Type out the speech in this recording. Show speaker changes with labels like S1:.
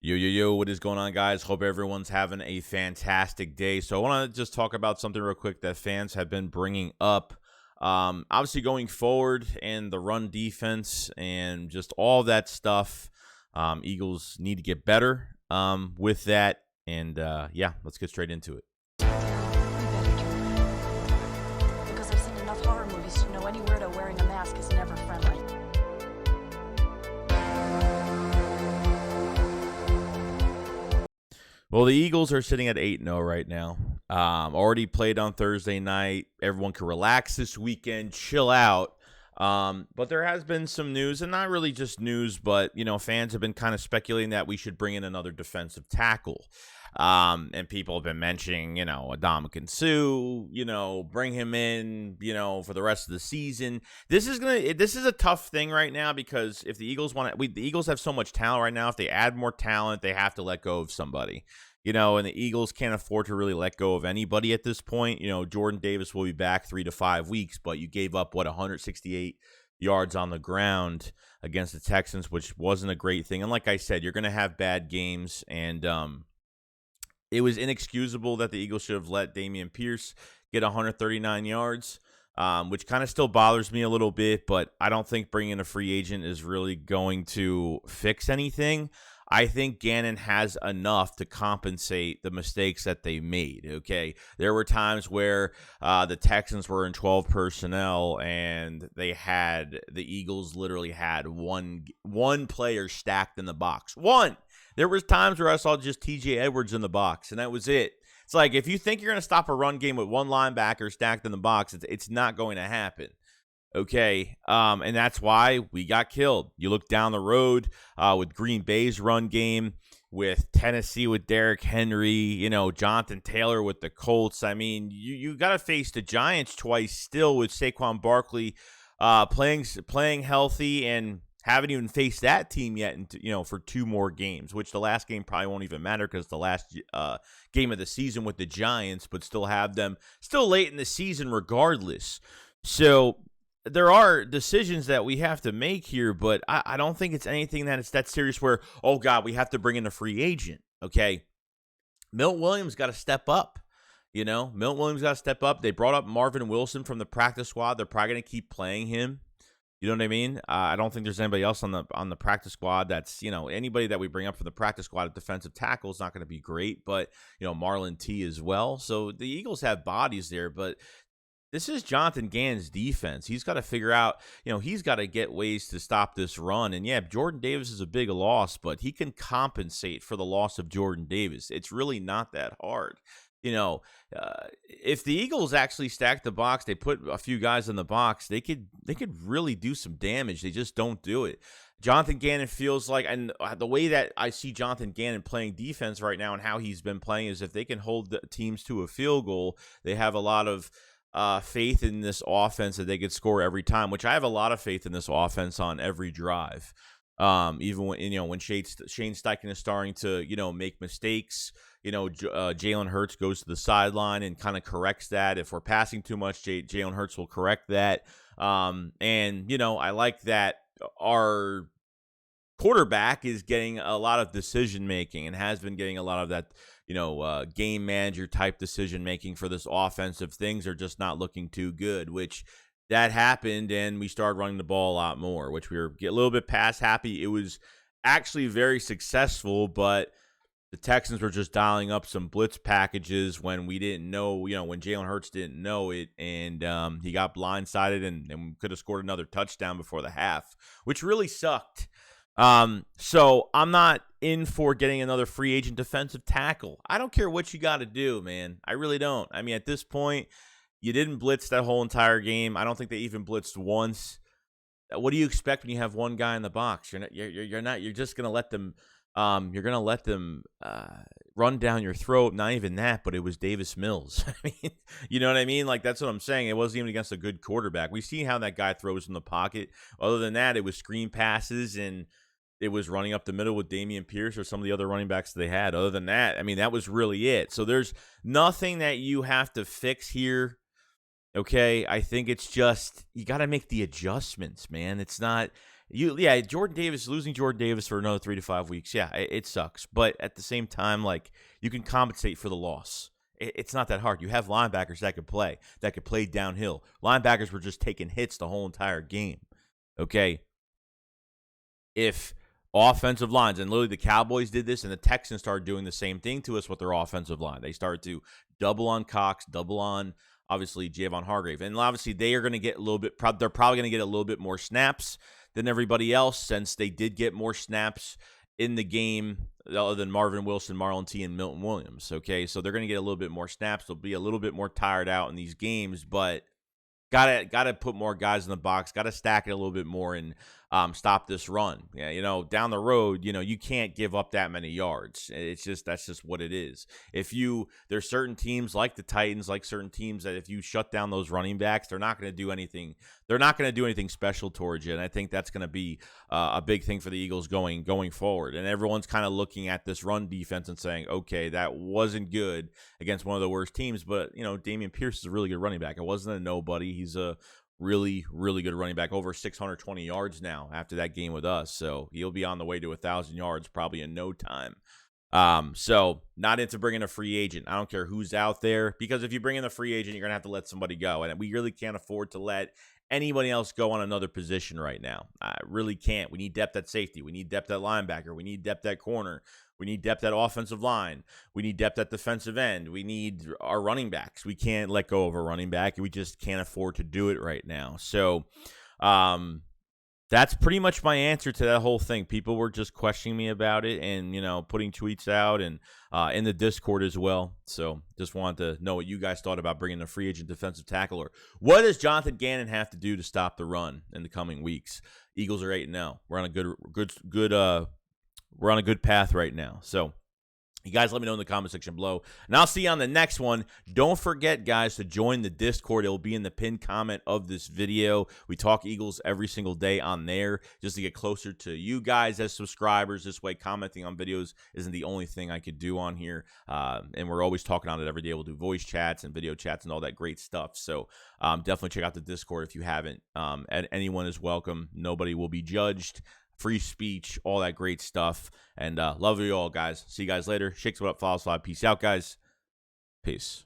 S1: Yo, what is going on, guys? Hope everyone's having a fantastic day. So I want to just talk about something real quick that fans have been bringing up. Obviously, going forward and the run defense and just all that stuff. Eagles need to get better with that. And yeah, let's get straight into it.
S2: Because I've seen enough horror movies to know any weirdo wearing a mask is never friendly.
S1: Well, the Eagles are sitting at 8-0 right now. Already played on Thursday night. Everyone can relax this weekend, chill out. But there has been some news, and not really just news, but, fans have been kind of speculating that we should bring in another defensive tackle. And people have been mentioning, Ndamukong Suh, bring him in, for the rest of the season. This is a tough thing right now because if the Eagles the Eagles have so much talent right now. If they add more talent, they have to let go of somebody. And the Eagles can't afford to really let go of anybody at this point. Jordan Davis will be back 3 to 5 weeks, but you gave up 168 yards on the ground against the Texans, which wasn't a great thing. And like I said, you're going to have bad games, and it was inexcusable that the Eagles should have let Dameon Pierce get 139 yards, which kind of still bothers me a little bit, but I don't think bringing a free agent is really going to fix anything. I think Gannon has enough to compensate the mistakes that they made, okay? There were times where the Texans were in 12 personnel and the Eagles literally had one player stacked in the box. One! There was times where I saw just TJ Edwards in the box, and that was it. It's like, if you think you're going to stop a run game with one linebacker stacked in the box, it's not going to happen. Okay, and that's why we got killed. You look down the road with Green Bay's run game, with Tennessee with Derrick Henry, Jonathan Taylor with the Colts. I mean, you got to face the Giants twice still with Saquon Barkley playing healthy, and haven't even faced that team yet, for 2 more games, which the last game probably won't even matter because the last game of the season with the Giants, but still have them still late in the season regardless. So there are decisions that we have to make here, but I don't think it's anything that's that serious where, oh, God, we have to bring in a free agent, okay? Milt Williams got to step up, Milt Williams got to step up. They brought up Marvin Wilson from the practice squad. They're probably going to keep playing him. You know what I mean? I don't think there's anybody else on the practice squad that's, anybody that we bring up from the practice squad at defensive tackle is not going to be great, but, Marlon T as well. So the Eagles have bodies there, but this is Jonathan Gannon's defense. He's got to figure out, he's got to get ways to stop this run. And yeah, Jordan Davis is a big loss, but he can compensate for the loss of Jordan Davis. It's really not that hard. If the Eagles actually stack the box, they put a few guys in the box, they could really do some damage. They just don't do it. Jonathan Gannon feels like, and the way that I see Jonathan Gannon playing defense right now and how he's been playing is if they can hold the teams to a field goal, they have a lot of faith in this offense that they could score every time, which I have a lot of faith in this offense on every drive. Even when Shane Steichen is starting to, make mistakes, Jalen Hurts goes to the sideline and kind of corrects that. If we're passing too much, Jalen Hurts will correct that. And I like that our quarterback is getting a lot of decision making and has been getting a lot of that, game manager type decision making for this offense if things are just not looking too good, which that happened, and we started running the ball a lot more, which we were a little bit past happy. It was actually very successful, but the Texans were just dialing up some blitz packages when we didn't know, when Jalen Hurts didn't know it, and he got blindsided and could have scored another touchdown before the half, which really sucked. So I'm not in for getting another free agent defensive tackle. I don't care what you got to do, man. I really don't. I mean, at this point, you didn't blitz that whole entire game. I don't think they even blitzed once. What do you expect when you have one guy in the box? You're just going to let them run down your throat. Not even that, but it was Davis Mills. I mean, you know what I mean? Like, that's what I'm saying. It wasn't even against a good quarterback. We've seen how that guy throws in the pocket. Other than that, it was screen passes and it was running up the middle with Dameon Pierce or some of the other running backs they had. Other than that, I mean, that was really it. So there's nothing that you have to fix here. Okay, I think it's just you got to make the adjustments, man. It's not losing Jordan Davis for another 3 to 5 weeks. Yeah, it sucks. But at the same time, like, you can compensate for the loss. It's not that hard. You have linebackers that could play downhill. Linebackers were just taking hits the whole entire game. Okay. If offensive lines, and literally the Cowboys did this, and the Texans started doing the same thing to us with their offensive line. They started to double on Cox, double on, obviously, Javon Hargrave. And obviously, they are going to get a little bit, they're probably going to get a little bit more snaps than everybody else, since they did get more snaps in the game other than Marvin Wilson, Marlon T, and Milton Williams. Okay, so they're going to get a little bit more snaps. They'll be a little bit more tired out in these games, but gotta put more guys in the box. Gotta stack it a little bit more and stop this run. Yeah, down the road, you can't give up that many yards. That's just what it is. There's certain teams like the Titans, like certain teams that if you shut down those running backs, they're not going to do anything. They're not going to do anything special towards you. And I think that's going to be a big thing for the Eagles going forward. And everyone's kind of looking at this run defense and saying, okay, that wasn't good against one of the worst teams, but Dameon Pierce is a really good running back. It wasn't a nobody. He's a really, really good running back, over 620 yards now after that game with us. So he'll be on the way to 1,000 yards probably in no time. So not into bringing a free agent. I don't care who's out there, because if you bring in a free agent, you're going to have to let somebody go. And we really can't afford to let anybody else go on another position right now. I really can't. We need depth at safety. We need depth at linebacker. We need depth at corner. We need depth at offensive line. We need depth at defensive end. We need our running backs. We can't let go of a running back. We just can't afford to do it right now. So that's pretty much my answer to that whole thing. People were just questioning me about it and, putting tweets out and in the Discord as well. So just wanted to know what you guys thought about bringing a free agent defensive tackle, or what does Jonathan Gannon have to do to stop the run in the coming weeks? Eagles are 8-0. We're on a we're on a good path right now. So you guys let me know in the comment section below, and I'll see you on the next one. Don't forget, guys, to join the Discord. It will be in the pinned comment of this video. We talk Eagles every single day on there just to get closer to you guys as subscribers. This way, commenting on videos isn't the only thing I could do on here, and we're always talking on it every day. We'll do voice chats and video chats and all that great stuff. So definitely check out the Discord if you haven't. Anyone is welcome. Nobody will be judged. Free speech, all that great stuff. And love you all, guys. See you guys later. Shakes what up, follow, slide. Peace out, guys. Peace.